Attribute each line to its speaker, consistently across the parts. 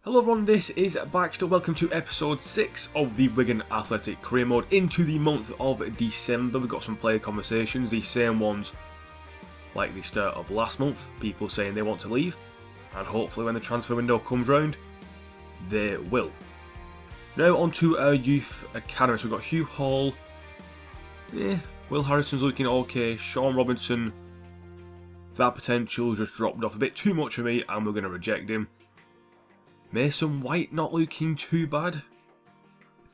Speaker 1: Hello everyone, this is Baxter. Welcome to episode 6 of the Wigan Athletic Career Mode into the month of December. We've got some player conversations, the same ones like the start of last month, people saying they want to leave, and hopefully when the transfer window comes round, they will. Now on to our youth academy. So we've got Hugh Hall, Will Harrison's looking okay, Sean Robinson, that potential just dropped off a bit too much for me and we're going to reject him. Mason White not looking too bad.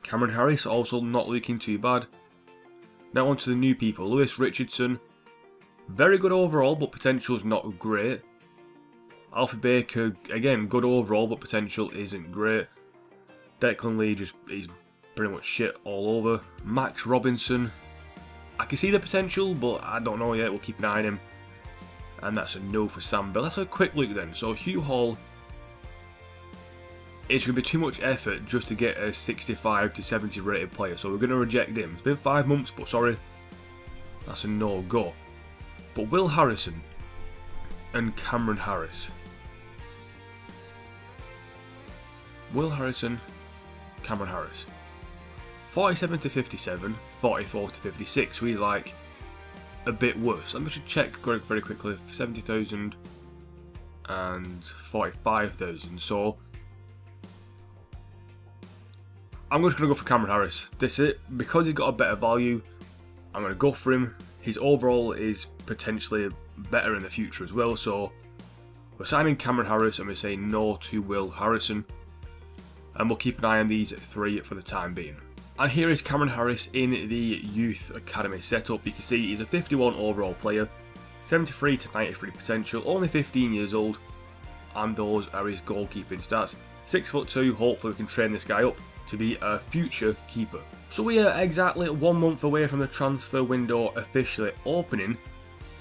Speaker 1: Cameron Harris also not looking too bad. Now on to the new people. Lewis Richardson, very good overall but potential's not great. Alfie Baker, again good overall but potential isn't great. Declan Lee he's pretty much shit all over. Max Robinson, I can see the potential but I don't know yet, we'll keep an eye on him. And that's a no for Sam Bell. Let's have a quick look then. So Hugh Hall, it's going to be too much effort just to get a 65 to 70 rated player, so we're going to reject him. It's been 5 months, but sorry, that's a no-go. But Will Harrison and Cameron Harris. Will Harrison, Cameron Harris. 47 to 57, 44 to 56, so he's like a bit worse. Let me just check very quickly. 70,000 and 45,000, so I'm just going to go for Cameron Harris. This is it. Because he's got a better value, I'm going to go for him. His overall is potentially better in the future as well, so we're signing Cameron Harris and we're saying no to Will Harrison. And we'll keep an eye on these 3 for the time being. And here is Cameron Harris in the Youth Academy setup. You can see he's a 51 overall player, 73 to 93 potential, only 15 years old, and those are his goalkeeping stats. 6'2", hopefully we can train this guy up to be a future keeper. So we are exactly 1 month away from the transfer window officially opening,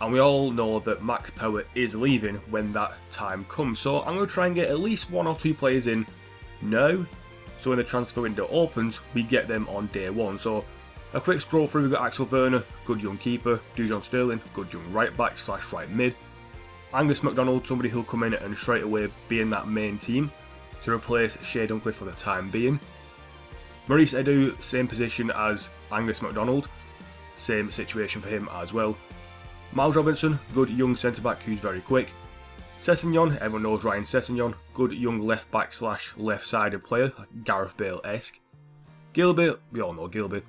Speaker 1: and we all know that Max Power is leaving when that time comes. So I'm going to try and get at least 1 or 2 players in now, so when the transfer window opens, we get them on day 1. So a quick scroll through, we've got Axel Werner, good young keeper, Dujon Sterling, good young right back / right mid, Angus MacDonald, somebody who'll come in and straight away be in that main team to replace Shea Dunkley for the time being. Maurice Edu, same position as Angus MacDonald, same situation for him as well. Miles Robinson, good young centre-back who's very quick. Sessegnon, everyone knows Ryan Sessegnon, good young left-back / left-sided player, like Gareth Bale-esque. Gilby, we all know Gilby.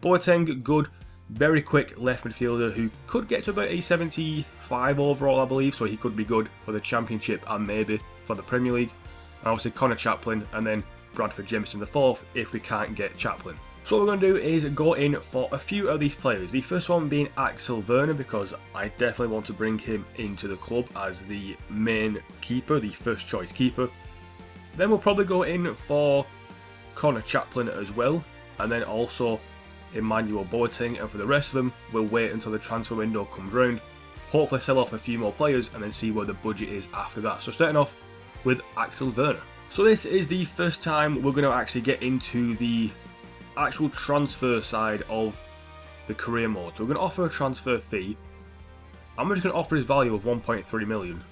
Speaker 1: Boateng, good, very quick left midfielder who could get to about a 75 overall I believe, so he could be good for the Championship and maybe for the Premier League. And obviously Connor Chaplin and then Bradford Jamieson IV if we can't get Chaplin. So what we're going to do is go in for a few of these players. The first one being Axel Werner, because I definitely want to bring him into the club as the main keeper, the first choice keeper. Then we'll probably go in for Connor Chaplin as well, and then also Emmanuel Boateng, and for the rest of them we'll wait until the transfer window comes round, hopefully sell off a few more players and then see where the budget is after that. So starting off with Axel Werner. So this is the first time we're going to actually get into the actual transfer side of the career mode. So we're going to offer a transfer fee. I'm just going to offer his value of 1.3 million.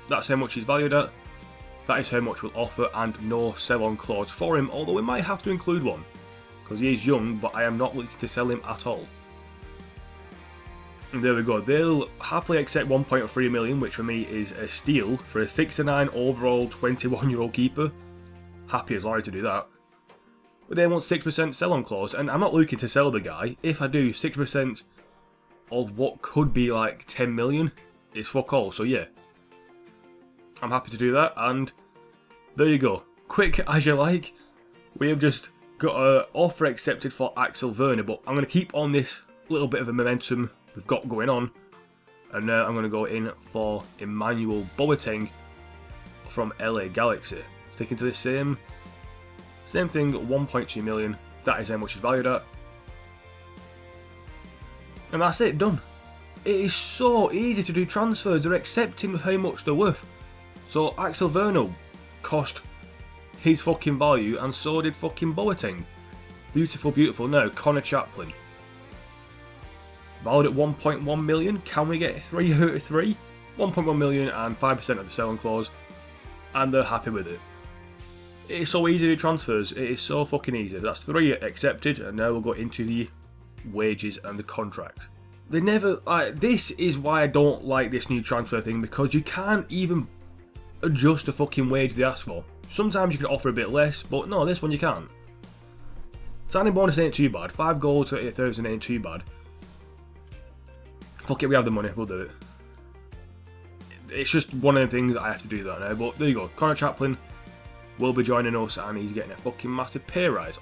Speaker 1: That's how much he's valued at. That is how much we'll offer, and no sell-on clause for him, although we might have to include one because he is young, but I am not looking to sell him at all. And there we go, they'll happily accept 1.3 million, which for me is a steal for a 69 overall 21-year-old keeper. Happy as Larry to do that. But they want 6% sell-on clause, and I'm not looking to sell the guy. If I do, 6% of what could be like 10 million is fuck all, so yeah. I'm happy to do that, and there you go. Quick as you like, we have just got an offer accepted for Axel Werner, but I'm going to keep on this little bit of a momentum we've got going on, and now I'm going to go in for Emmanuel Boateng from LA Galaxy. Sticking to the same thing, 1.2 million, that is how much he's valued at. And that's it, done. It is so easy to do transfers, they're accepting how much they're worth. So Axel Werner cost his fucking value, and so did fucking Boateng. Beautiful, beautiful. Now, Connor Chaplin. Valued at 1.1 million. Can we get 3 out of 3? 1.1 million and 5% of the selling clause. and they're happy with it. It's so easy to do transfers, it is so fucking easy. That's 3 accepted, and now we'll go into the wages and the contract. They never, this is why I don't like this new transfer thing, because you can't even adjust the fucking wage they ask for. Sometimes you can offer a bit less, but no, this one you can't. Signing bonus ain't too bad, 5 goals to 8,000 ain't too bad. Fuck it, we have the money, we'll do it. It's just one of the things I have to do that now, but there you go. Connor Chaplin will be joining us, and he's getting a fucking massive pay rise.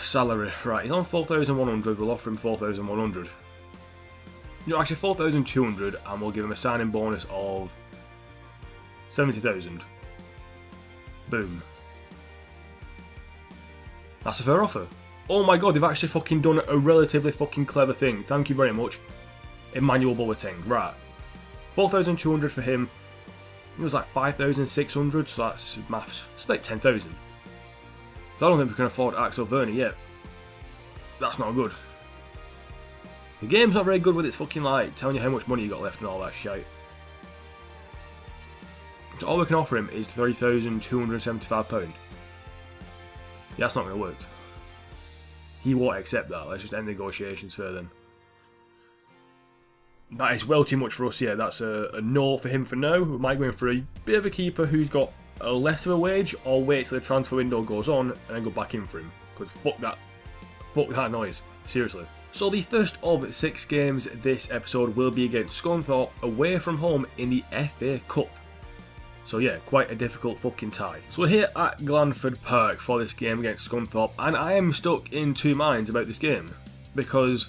Speaker 1: Salary, right, he's on 4,100, we'll offer him 4,100. No, actually 4,200, and we'll give him a signing bonus of 70,000. Boom. That's a fair offer. Oh my god, they've actually fucking done a relatively fucking clever thing. Thank you very much, Emmanuel Boateng. Right. 4,200 for him. It was like 5,600, so that's maths. It's like 10,000. So I don't think we can afford Axel Verney yet. That's not good. The game's not very good with its fucking like telling you how much money you got left and all that shit. So all we can offer him is £3,275. Yeah, that's not going to work. He won't accept that. Let's just end negotiations for then. That is well too much for us. Yeah, that's a no for him for now. We might go in for a bit of a keeper who's got a less of a wage, or wait till the transfer window goes on and then go back in for him. Because fuck that noise. Seriously. So the first of 6 games this episode will be against Scunthorpe away from home in the FA Cup. So yeah, quite a difficult fucking tie. So we're here at Glanford Park for this game against Scunthorpe, and I am stuck in 2 minds about this game. Because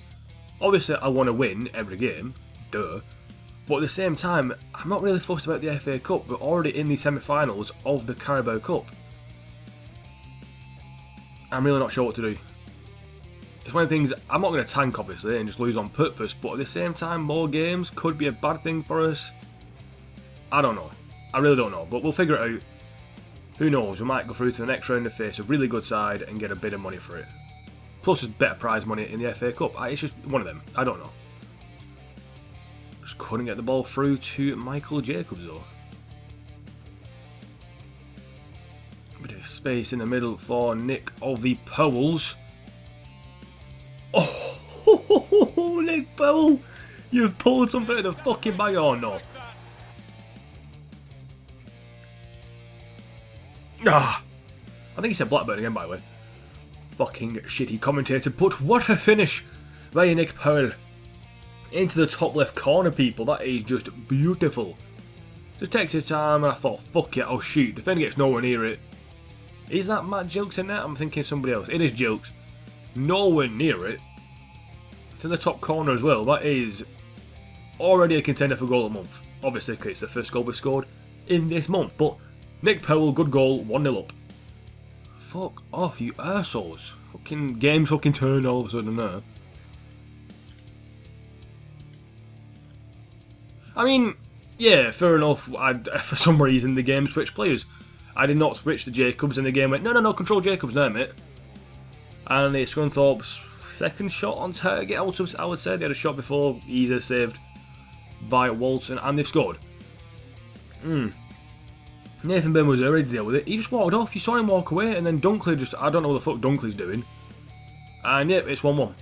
Speaker 1: obviously I want to win every game, duh. But at the same time, I'm not really fussed about the FA Cup. We're already in the semi-finals of the Carabao Cup. I'm really not sure what to do. It's one of the things, I'm not going to tank obviously and just lose on purpose, but at the same time more games could be a bad thing for us. I don't know. I really don't know, but we'll figure it out. Who knows, we might go through to the next round and face a really good side and get a bit of money for it. Plus there's better prize money in the FA Cup. It's just one of them, I don't know. Just couldn't get the ball through to Michael Jacobs though. Bit of space in the middle for Nick of the Powells. Oh, Nick Powell! You've pulled something out of the fucking bag, or no? Ah! I think he said Blackburn again, by the way. Fucking shitty commentator, but what a finish by Nick Powell. Into the top left corner, people. That is just beautiful. Just takes his time, and I thought, fuck it, I'll shoot. Defender gets nowhere near it. Is that Matt Jilks in there? I'm thinking somebody else. It is Jilks. Nowhere near it. It's in the top corner as well. That is already a contender for goal of the month. Obviously, because it's the first goal we've scored in this month. But Nick Powell, good goal, 1-0 up. Fuck off, you arseholes. Fucking game's fucking turned all of a sudden there. I mean, yeah, fair enough. For some reason, the game switched players. I did not switch to Jacobs, and the game went, no, control Jacobs now, mate. And it's Scunthorpe's second shot on target, I would say. They had a shot before, easily saved by Walton, and they've scored. Nathan Byrne was ready to deal with it. He just walked off. You saw him walk away, and then Dunkley just, I don't know what the fuck Dunkley's doing. And yep, it's 1-1.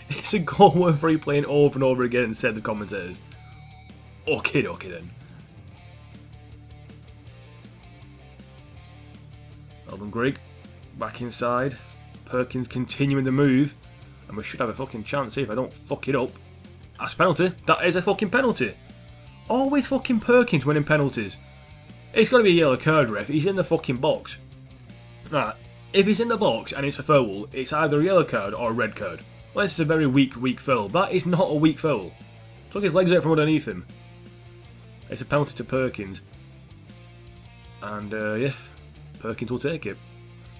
Speaker 1: It's a goal worth replaying over and over again, said the commentators. Okay then. Elvin Grigg back inside. Perkins continuing the move, and we should have a fucking chance here if I don't fuck it up. That's a penalty. That is a fucking penalty. Always fucking Perkins winning penalties. It's got to be a yellow card, ref. He's in the fucking box. Right. If he's in the box and it's a foul, it's either a yellow card or a red card. Well, this is a very weak foul. That is not a weak foul. Took his legs out from underneath him. It's a penalty to Perkins. And, yeah. Perkins will take it.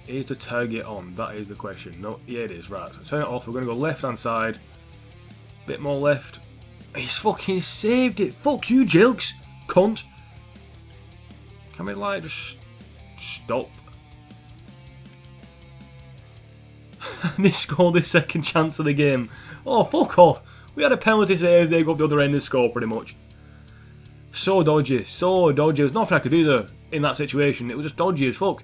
Speaker 1: Is the target on? That is the question. No, yeah it is. Right, so turn it off. We're going to go left-hand side. Bit more left. He's fucking saved it. Fuck you, Jilks. Cunt. Can we, like, just stop? They scored their second chance of the game. Oh, fuck off. We had a penalty save. They go up the other end and score, pretty much. So dodgy. So dodgy. There's nothing I could do there. in that situation. It was just dodgy as fuck.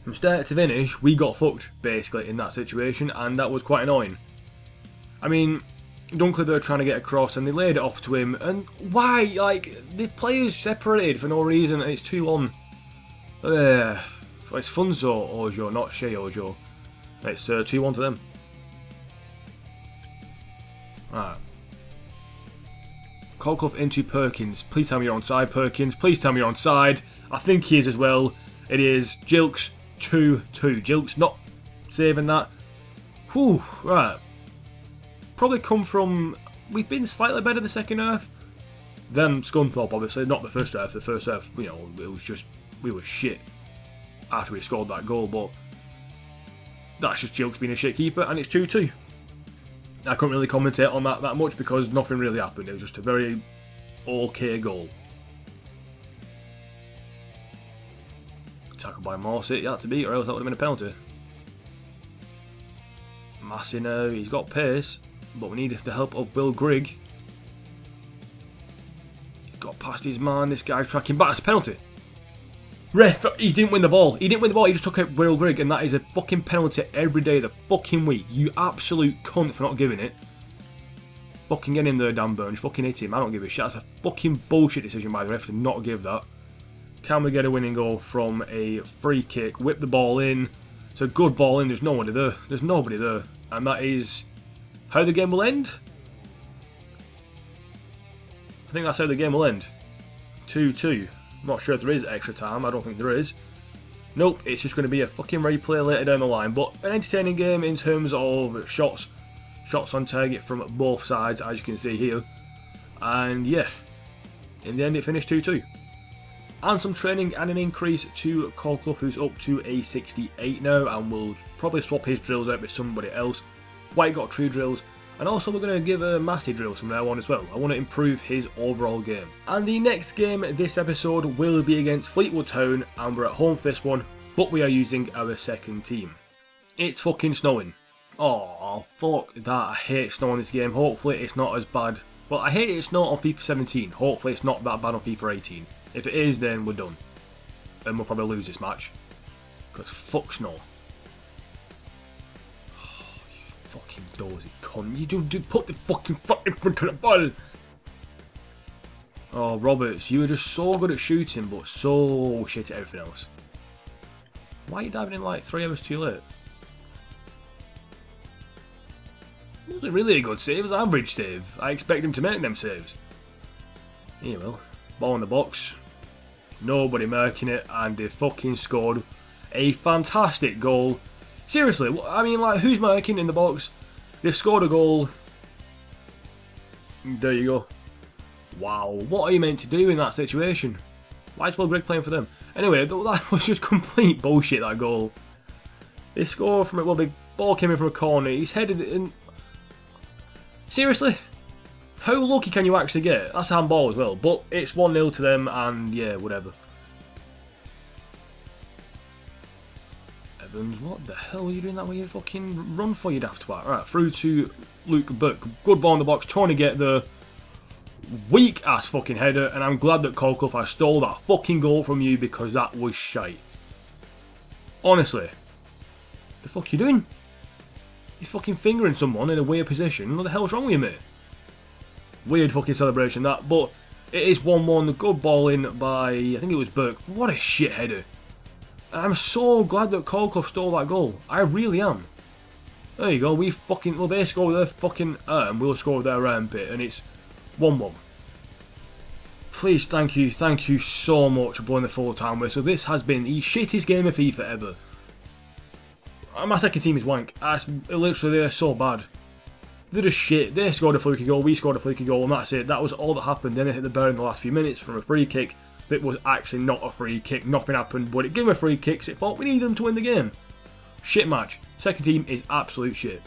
Speaker 1: From start to finish, we got fucked, basically, in that situation, and that was quite annoying. I mean, Dunkley, they were trying to get across, and they laid it off to him, and why? Like, the players separated for no reason, and it's 2-1. It's Funzo Ojo, not Shea Ojo. It's 2-1 to them. Right. Colclough into Perkins. Please tell me you're on side, Perkins. Please tell me you're on side. I think he is as well. It is Jilks 2-2. Jilks not saving that. Whew, right. Probably come from... We've been slightly better the second half. Then Scunthorpe, obviously. Not the first half. The first half, you know, it was just... We were shit after we scored that goal, but... That's just Jilks being a shit keeper, and it's 2-2. I couldn't really commentate on that much because nothing really happened. It was just a very okay goal. Tackled by Morsit, you had to beat, or else that would have been a penalty. Massey, he's got pace, but we need the help of Will Grigg. He got past his man, this guy's tracking back, that's a penalty. Ref, he didn't win the ball. He didn't win the ball, he just took out Will Grigg, and that is a fucking penalty every day of the fucking week. You absolute cunt for not giving it. Fucking get in there, Dan Burn. You fucking hit him. I don't give a shit. That's a fucking bullshit decision by the ref to not give that. Can we get a winning goal from a free kick? Whip the ball in. It's a good ball in. There's nobody there. There's nobody there. And that is how the game will end. I think that's how the game will end. 2-2. I'm not sure if there is extra time, I don't think there is. Nope, it's just going to be a fucking replay later down the line. But an entertaining game in terms of shots on target from both sides, as you can see here. And yeah, in the end it finished 2-2. And some training and an increase to Colclough, who's up to a 68 now, and we'll probably swap his drills out with somebody else. White got true drills. And also we're going to give a Massey drill from now on as well. I want to improve his overall game. And the next game this episode will be against Fleetwood Town, and we're at home for this one, but we are using our second team. It's fucking snowing. Oh, fuck that. I hate snow in this game. Hopefully it's not as bad. Well, I hate it snow on FIFA 17. Hopefully it's not that bad on FIFA 18. If it is, then we're done. And we'll probably lose this match. Because fuck snow. Fucking dozy cunt. You do put the fucking foot in front of the ball. Oh, Roberts, you were just so good at shooting, but so shit at everything else. Why are you diving in like 3 hours too late? It wasn't really a good save, it was an average save. I expect him to make them saves. Here, well, ball in the box. Nobody marking it, and they fucking scored a fantastic goal. Seriously, I mean, like, who's marking in the box? They've scored a goal. There you go. Wow, what are you meant to do in that situation? Why is Will Grigg playing for them? Anyway, that was just complete bullshit, that goal. They score from it, well, the ball came in from a corner, he's headed it in. Seriously? How lucky can you actually get? That's a handball as well, but it's 1-0 to them, and yeah, whatever. What the hell are you doing that way? You fucking run for you daft twat. Right, through to Luke Burke. Good ball in the box, trying to get the weak ass fucking header, and I'm glad that Colclough has stole that fucking goal from you because that was shite. Honestly. The fuck you doing? You're fucking fingering someone in a weird position. What the hell's wrong with you, mate? Weird fucking celebration that, but it is 1-1. Good ball in by, I think it was Burke. What a shit header. I'm so glad that Colclough stole that goal. I really am. There you go. We fucking... Well, they score with their fucking arm. We'll score with their armpit. And it's 1-1. Please, thank you so much for blowing the full time whistle. This has been the shittest game of FIFA ever. My second team is wank. Literally, they're so bad. They're just shit. They scored a fluky goal. We scored a fluky goal. And that's it. That was all that happened. Then they hit the bar in the last few minutes from a free kick. It was actually not a free kick, nothing happened, but it gave them a free kick, so it thought we need them to win the game. Shit match. Second team is absolute shit.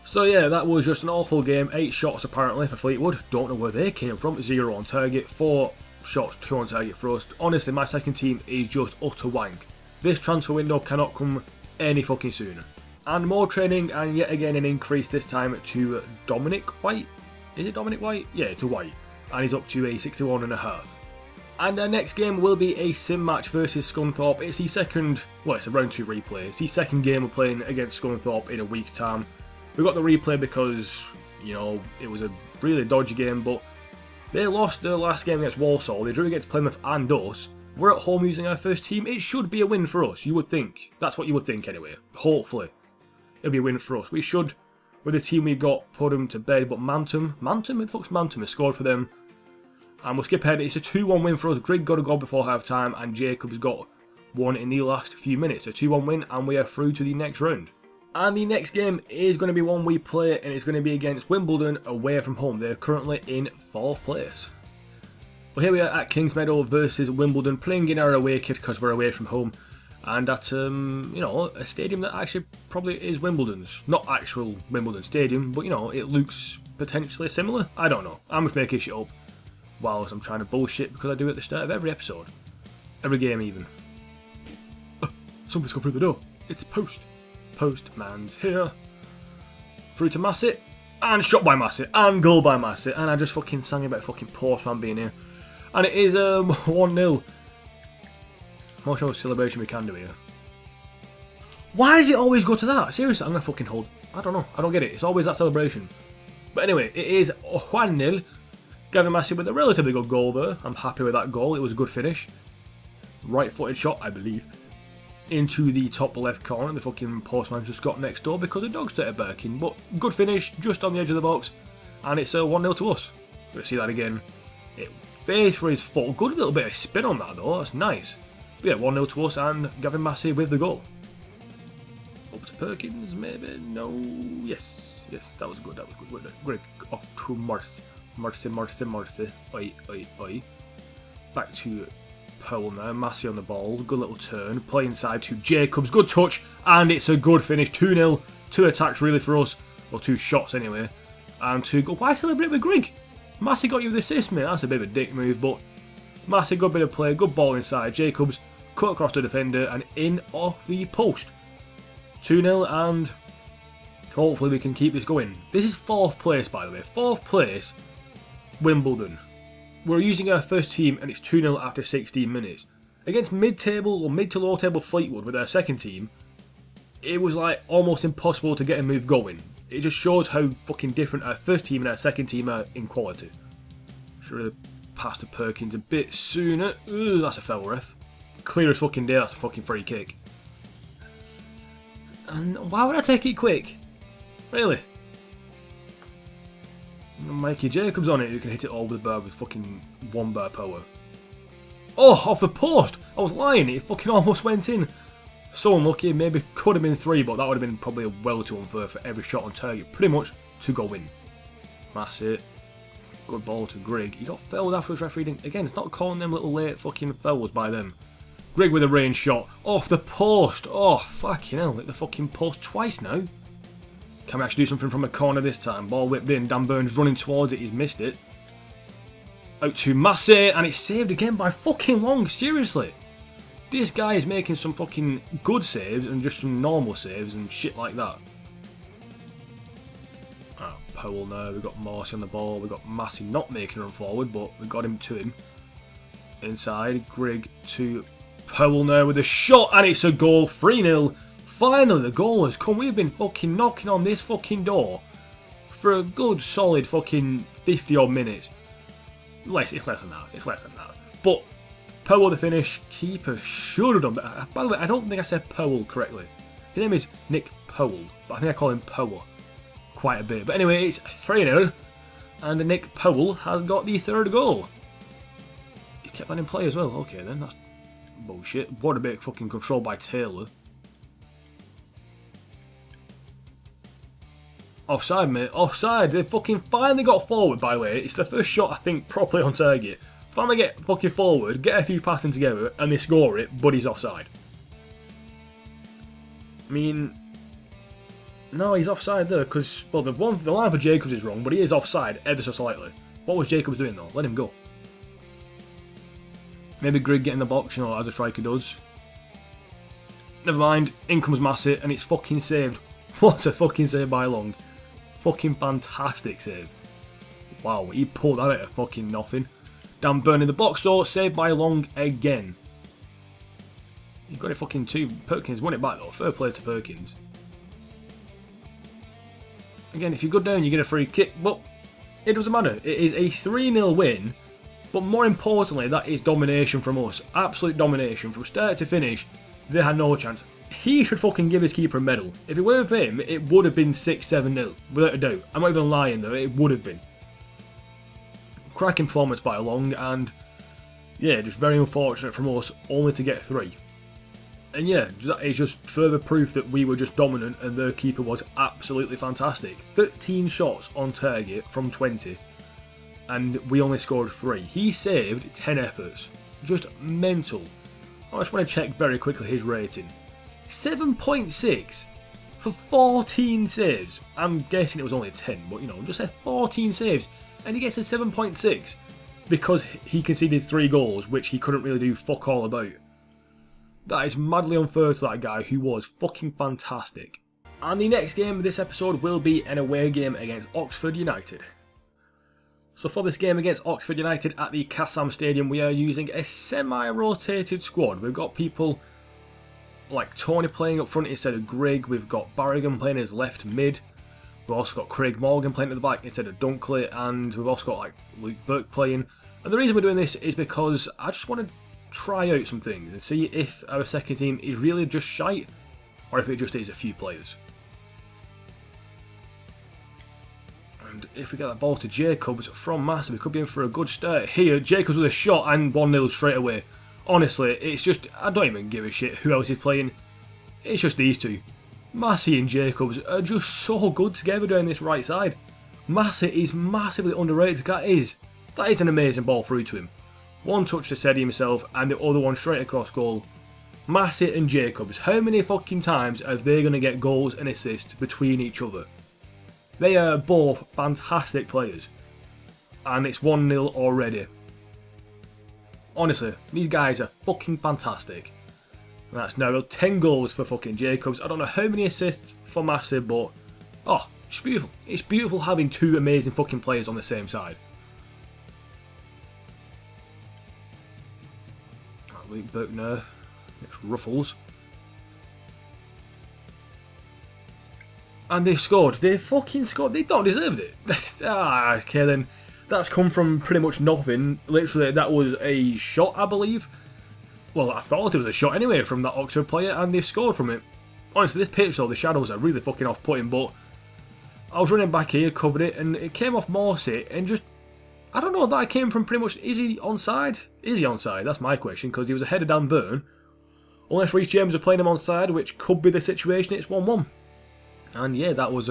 Speaker 1: So yeah, that was just an awful game. 8 shots apparently for Fleetwood. Don't know where they came from. 0 on target, 4 shots, 2 on target for us. Honestly, my second team is just utter wank. This transfer window cannot come any fucking sooner. And more training, and yet again an increase this time to Dominic White. Is it Dominic White? Yeah, to White. And he's up to a 61.5. And our next game will be a sim match versus Scunthorpe. It's the second, well, it's a round 2 replay. It's the second game we're playing against Scunthorpe in a week's time. We got the replay because, you know, it was a really dodgy game, but they lost their last game against Walsall. They drew against Plymouth and us. We're at home using our first team. It should be a win for us, you would think. That's what you would think anyway. Hopefully, it'll be a win for us. We should, with the team we got, put them to bed, but Mantum? Who the fuck's Mantum has scored for them. And we'll skip ahead. It's a 2-1 win for us. Grigg got a goal before half time, and Jacobs got one in the last few minutes. A 2-1 win, and we are through to the next round. And the next game is going to be one we play, and it's going to be against Wimbledon away from home. They're currently in 4th place. Well, here we are at Kingsmeadow versus Wimbledon, playing in our away kit because we're away from home. And at, you know, a stadium that actually probably is Wimbledon's. Not actual Wimbledon stadium, but, you know, it looks potentially similar. I don't know. I'm just making shit up whilst I'm trying to bullshit because I do at the start of every episode. Every game even. Something's come through the door. It's Post. Postman's here. Through to Massey. And shot by Massey. And goal by Massey. And I just fucking sang about fucking Postman being here. And it is 1-0. Most of the celebration we can do here. Why does it always go to that? Seriously, I'm going to fucking hold. I don't know. I don't get it. It's always that celebration. But anyway, it is 1-0. Gavin Massey with a relatively good goal there. I'm happy with that goal. It was a good finish. Right-footed shot, I believe. Into the top left corner. The fucking postman just got next door because the dog started barking. But good finish, just on the edge of the box. And it's 1-0 to us. Let's see that again. It faced for his foot. Good little bit of spin on that though. That's nice. But yeah, 1-0 to us and Gavin Massey with the goal. Up to Perkins, maybe? No. Yes. Yes, that was good. That was good. Greg off to Mercy. Oi. Back to Powell now. Massey on the ball. Good little turn. Play inside to Jacobs. Good touch. And it's a good finish. 2-0. 2 attacks really for us. Or 2 shots anyway. And 2 goals. Why celebrate with Greg? Massey got you the assist, mate. That's a bit of a dick move, but Massey, good bit of play. Good ball inside. Jacobs cut across the defender and in off the post. 2-0 and hopefully we can keep this going. This is 4th place, by the way. 4th place. Wimbledon. We're using our first team and it's 2-0 after 16 minutes. Against mid-table or mid to low table Fleetwood with our second team, it was like almost impossible to get a move going. It just shows how fucking different our first team and our second team are in quality. Should have passed to Perkins a bit sooner. Ooh, that's a foul, ref. Clear as fucking day, that's a fucking free kick. And why would I take it quick? Really? Mikey Jacobs on it, who can hit it all with a bar with fucking 1 bar power. Oh, off the post! I was lying, it fucking almost went in. So unlucky, maybe could have been 3, but that would have been probably well too unfair for every shot on target, pretty much to go in. That's it. Good ball to Grigg. He got fouled afterwards, referee. Again, it's not calling them little late fucking fouls by them. Grigg with a range shot. Off the post. Oh, fucking hell. Hit the fucking post twice now. Can we actually do something from a corner this time? Ball whipped in. Dan Burns running towards it. He's missed it. Out to Massey. And it's saved again by fucking Long. Seriously. This guy is making some fucking good saves and just some normal saves and shit like that. Oh, Powell now. We've got Morsi on the ball. We've got Massey not making a run forward, but we got him to him. Inside. Grigg to Powell now with a shot. And it's a goal. 3-0. Finally, the goal has come. We've been fucking knocking on this fucking door for a good solid fucking 50 odd minutes. It's less than that. It's less than that. But Powell the finish. Keeper should have done better. By the way, I don't think I said Powell correctly. His name is Nick Powell, but I think I call him Power quite a bit. But anyway, it's 3-0, and Nick Powell has got the 3rd goal. He kept that in play as well. Okay then, that's bullshit. What a bit of fucking control by Taylor. Offside, mate. Offside. They fucking finally got forward, by the way. It's the first shot, I think, properly on target. Finally get fucking forward, get a few passing together, and they score it, but he's offside. I mean, no, he's offside there, because, well, the line for Jacobs is wrong, but he is offside ever so slightly. What was Jacobs doing, though? Let him go. Maybe Grigg get in the box, you know, as a striker does. Never mind. In comes Massey, and it's fucking saved. What a fucking save by Long. Fucking fantastic save. Wow, he pulled that out of fucking nothing. Dan Burn in the box though, saved by Long again. You got it fucking two. Perkins won it back though. Fair play to Perkins. Again, if you go down, you get a free kick, but it doesn't matter. It is a 3-0 win, but more importantly, that is domination from us. Absolute domination from start to finish. They had no chance. He should fucking give his keeper a medal. If it weren't for him, it would have been 6-7-0, without a doubt. I'm not even lying though, it would have been. Cracking performance by Long, and yeah, just very unfortunate from us, only to get 3. And yeah, that is just further proof that we were just dominant and their keeper was absolutely fantastic. 13 shots on target from 20, and we only scored 3. He saved 10 efforts. Just mental. I just want to check very quickly his rating. 7.6 for 14 saves. I'm guessing it was only 10, but you know, just say 14 saves, and he gets a 7.6 because he conceded 3 goals, which he couldn't really do fuck all about. That is madly unfair to that guy who was fucking fantastic. And the next game of this episode will be an away game against Oxford United. So for this game against Oxford United at the Kassam Stadium, we are using a semi-rotated squad. We've got people like Tony playing up front instead of Grigg. We've got Barrigan playing as left mid. We've also got Craig Morgan playing at the back instead of Dunkley. And we've also got like Luke Burke playing. And the reason we're doing this is because I just want to try out some things and see if our second team is really just shite or if it just is a few players. And if we get that ball to Jacobs from Massive, we could be in for a good start here. Jacobs with a shot and 1-0 straight away. Honestly, it's just, I don't even give a shit who else is playing. It's just these two. Massey and Jacobs are just so good together down this right side. Massey is massively underrated. That is an amazing ball through to him. One touch to steady himself and the other one straight across goal. Massey and Jacobs, how many fucking times are they going to get goals and assists between each other? They are both fantastic players. And it's 1-0 already. Honestly, these guys are fucking fantastic. And that's now 10 goals for fucking Jacobs. I don't know how many assists for Massey, but oh, it's beautiful. It's beautiful having 2 amazing fucking players on the same side. Luke Burke now. It's Ruffles. And they've scored. They fucking scored. They don't deserve it. Okay then. That's come from pretty much nothing. Literally, that was a shot, I believe. Well, I thought it was a shot anyway from that Oxford player, and they've scored from it. Honestly, this pitch though, the shadows are really fucking off-putting, but I was running back here, covered it, and it came off Morsey, and just, I don't know, that came from pretty much, is he onside? Is he onside? That's my question, because he was ahead of Dan Burn. Unless Reece James are playing him onside, which could be the situation, it's 1-1. And yeah, that was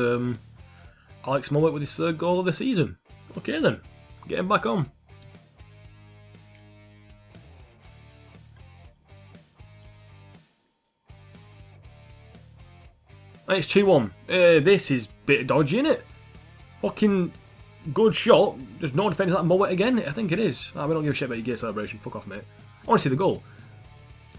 Speaker 1: Alex Mullet with his 3rd goal of the season. Okay then, get him back on. And it's 2-1. This is a bit dodgy, innit? Fucking good shot. There's no defence like Mullet again. I think it is. We don't give a shit about your gear celebration. Fuck off, mate. I want to see the goal.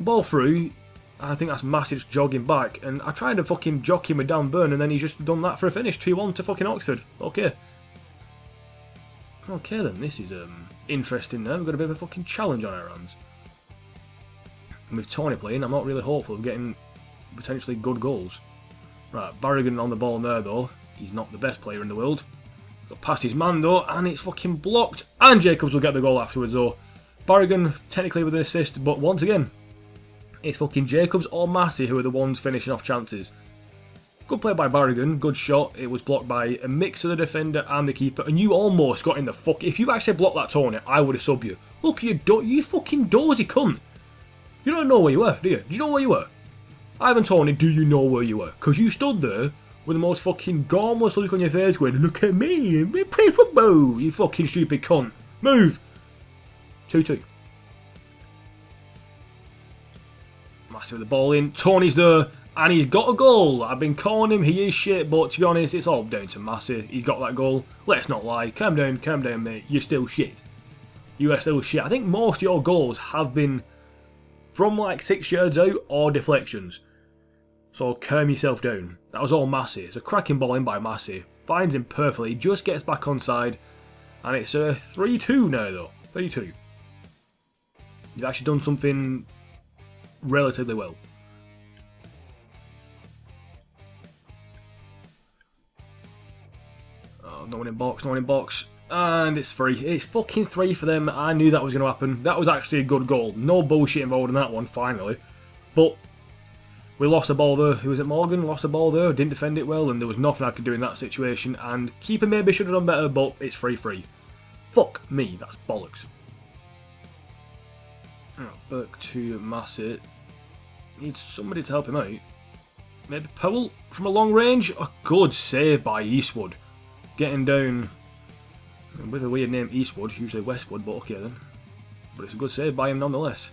Speaker 1: Ball through. I think that's Massey just jogging back. And I tried to fucking jock him with Dan Burn, and then he's just done that for a finish. 2-1 to fucking Oxford. Okay. Okay then, this is interesting now. We've got a bit of a fucking challenge on our hands. And with Tony playing, I'm not really hopeful of getting potentially good goals. Right, Barrigan on the ball there though. He's not the best player in the world. Got past his man though, and it's fucking blocked. And Jacobs will get the goal afterwards though. Barrigan technically with an assist, but once again, it's fucking Jacobs or Massey who are the ones finishing off chances. Good play by Barrigan, good shot. It was blocked by a mix of the defender and the keeper, and you almost got in the fuck. If you actually blocked that Tony, I would have subbed you. Look, you fucking dozy cunt. You don't know where you were, do you? Do you know where you were? Ivan Tony, do you know where you were? Because you stood there with the most fucking gormless look on your face going, look at me, we play football, you fucking stupid cunt. Move. 2-2. Massive with the ball in. Tony's there. And he's got a goal. I've been calling him, he is shit, but to be honest, it's all down to Massey. He's got that goal. Let's not lie. Calm down, mate. You're still shit. You are still shit. I think most of your goals have been from like 6 yards out or deflections. So calm yourself down. That was all Massey. It's a cracking ball in by Massey. Finds him perfectly. Just gets back onside. And it's a 3-2 now though. 32. You've actually done something relatively well. Oh, no one in box, no one in box. And it's 3. It's fucking 3 for them. I knew that was going to happen. That was actually a good goal. No bullshit involved in that one, finally. But we lost the ball there. Who was it, Morgan? Lost the ball there. Didn't defend it well, and there was nothing I could do in that situation. And keeper maybe should have done better, but it's 3-3. Fuck me, that's bollocks. Oh, back to Massett. Needs somebody to help him out. Maybe Powell from a long range? A good save by Eastwood. Getting down with a weird name, Eastwood, usually Westwood, but okay then. But it's a good save by him nonetheless.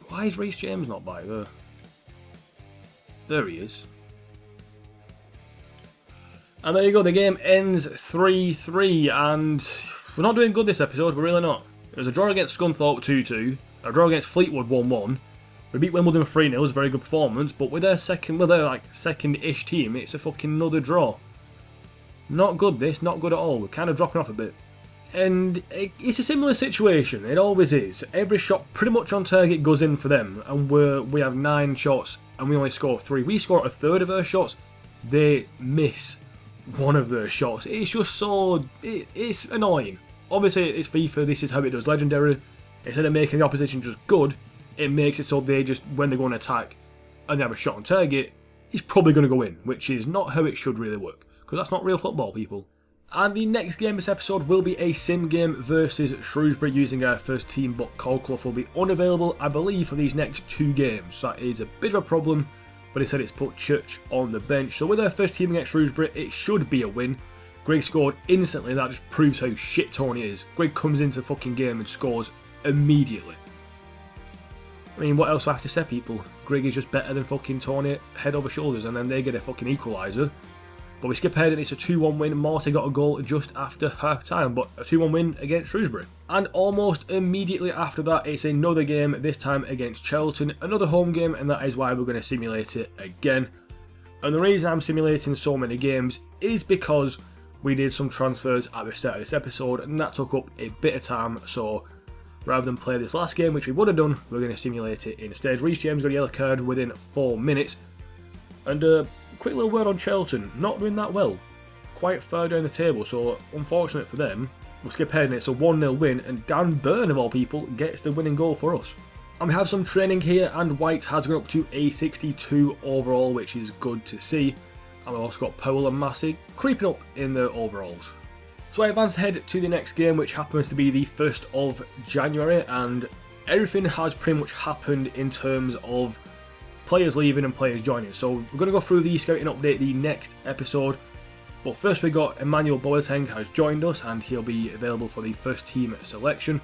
Speaker 1: Why is Reece James not by there? There he is. And there you go, the game ends 3-3, and we're not doing good this episode, we're really not. It was a draw against Scunthorpe 2-2, a draw against Fleetwood 1-1. We beat Wimbledon 3-0, it was a very good performance, but with their second-ish team, it's a fucking another draw. Not good this, not good at all. We're kind of dropping off a bit. And it's a similar situation, it always is. Every shot pretty much on target goes in for them, and we have 9 shots and we only score 3. We score a third of their shots, they miss one of their shots. It's just so... it's annoying. Obviously it's FIFA, this is how it does Legendary. Instead of making the opposition just good, it makes it so they just, when they go on attack and they have a shot on target, it's probably going to go in, which is not how it should really work. Because that's not real football, people. And the next game this episode will be a sim game versus Shrewsbury using our first team, but Colclough will be unavailable, I believe, for these next 2 games. So that is a bit of a problem, but he said it's put Church on the bench. So with our first team against Shrewsbury, it should be a win. Greg scored instantly, that just proves how shit Tony is. Greg comes into the fucking game and scores immediately. I mean, what else do I have to say, people? Greg is just better than fucking Tony, head over shoulders, and then they get a fucking equaliser. But we skip ahead and it's a 2-1 win. Morty got a goal just after half time, but a 2-1 win against Shrewsbury. And almost immediately after that, it's another game, this time against Charlton. Another home game, and that is why we're going to simulate it again. And the reason I'm simulating so many games is because we did some transfers at the start of this episode, and that took up a bit of time. So rather than play this last game, which we would have done, we're going to simulate it instead. Reece James got a yellow card within 4 minutes. And quick little word on Charlton, not doing that well. Quite far down the table, so unfortunate for them. We'll skip ahead and it's a 1-0 win, and Dan Burn, of all people, gets the winning goal for us. And we have some training here, and White has gone up to a 62 overall, which is good to see. And we've also got Powell and Massey creeping up in their overalls. So I advance ahead to the next game, which happens to be the 1st of January, and everything has pretty much happened in terms of players leaving and players joining. So we're going to go through the scouting update the next episode. But first we got Emmanuel Boateng has joined us, and he'll be available for the first team selection.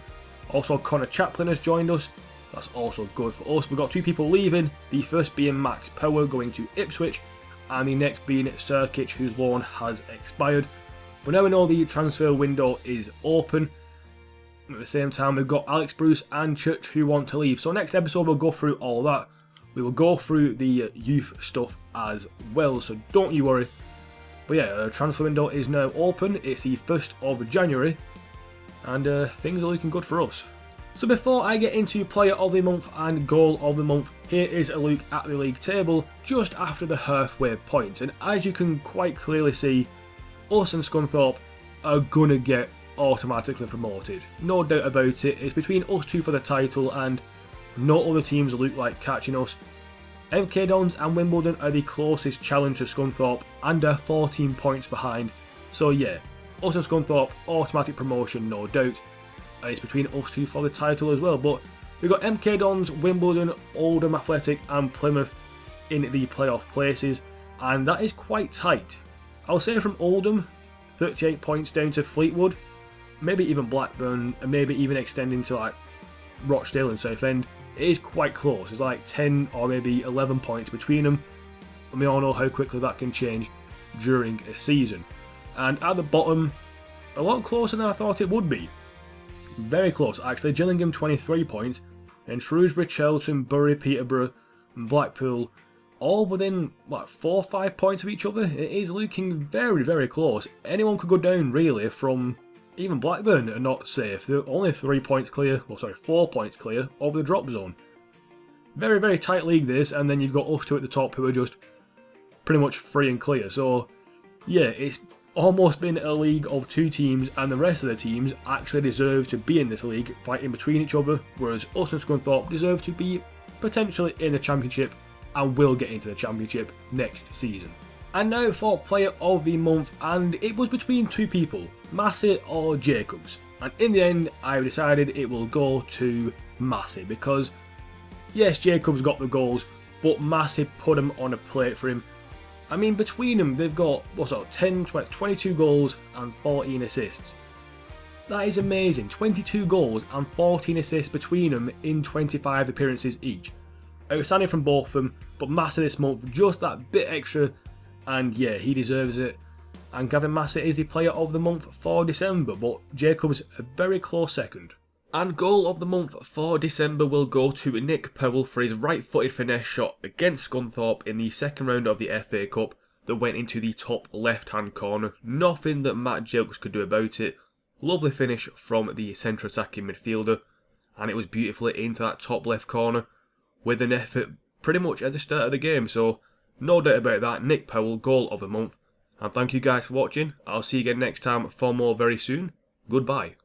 Speaker 1: Also Connor Chaplin has joined us. That's also good for us. We've got 2 people leaving. The first being Max Power going to Ipswich, and the next being Serkic, whose loan has expired. But now we know the transfer window is open. At the same time we've got Alex Bruce and Church who want to leave. So next episode we'll go through all that. We will go through the youth stuff as well, so don't you worry. But yeah, the transfer window is now open. It's the 1st of January, and things are looking good for us. So before I get into Player of the Month and Goal of the Month, here is a look at the league table just after the halfway point. And as you can quite clearly see, us and Scunthorpe are going to get automatically promoted. No doubt about it. It's between us 2 for the title, and no other teams look like catching us. MK Dons and Wimbledon are the closest challenge to Scunthorpe and are 14 points behind. So yeah, us and Scunthorpe, automatic promotion no doubt. And it's between us 2 for the title as well. But we've got MK Dons, Wimbledon, Oldham Athletic and Plymouth in the playoff places. And that is quite tight. I'll say from Oldham, 38 points down to Fleetwood. Maybe even Blackburn, and maybe even extending to like Rochdale and Southend. It is quite close. It's like 10 or maybe 11 points between them, and we all know how quickly that can change during a season. And at the bottom, a lot closer than I thought it would be. Very close actually. Gillingham 23 points, and Shrewsbury, Charlton, Bury, Peterborough and Blackpool all within what, 4 or 5 points of each other. It is looking very, very close. Anyone could go down really from Even Blackburn are not safe. They're only 3 points clear, well sorry, 4 points clear of the drop zone. Very, very tight league this, and then you've got us two at the top who are just pretty much free and clear. So yeah, it's almost been a league of two teams, and the rest of the teams actually deserve to be in this league, fighting between each other, whereas us and Scunthorpe deserve to be potentially in the Championship and will get into the Championship next season. And now for Player of the Month, and it was between two people, Massey or Jacobs. And in the end, I decided it will go to Massey because, yes, Jacobs got the goals, but Massey put them on a plate for him. I mean, between them, they've got, 22 goals and 14 assists. That is amazing. 22 goals and 14 assists between them in 25 appearances each. Outstanding from both of them, but Massey this month, just that bit extra, and yeah, he deserves it. And Gavin Massey is the Player of the Month for December, but Jacobs a very close second. And Goal of the Month for December will go to Nick Powell for his right-footed finesse shot against Scunthorpe in the second round of the FA Cup that went into the top left-hand corner. Nothing that Matt Jacobs could do about it. Lovely finish from the central attacking midfielder, and it was beautifully into that top left corner with an effort pretty much at the start of the game. So no doubt about that, Nick Powell, Goal of the Month. And thank you guys for watching. I'll see you again next time for more very soon. Goodbye.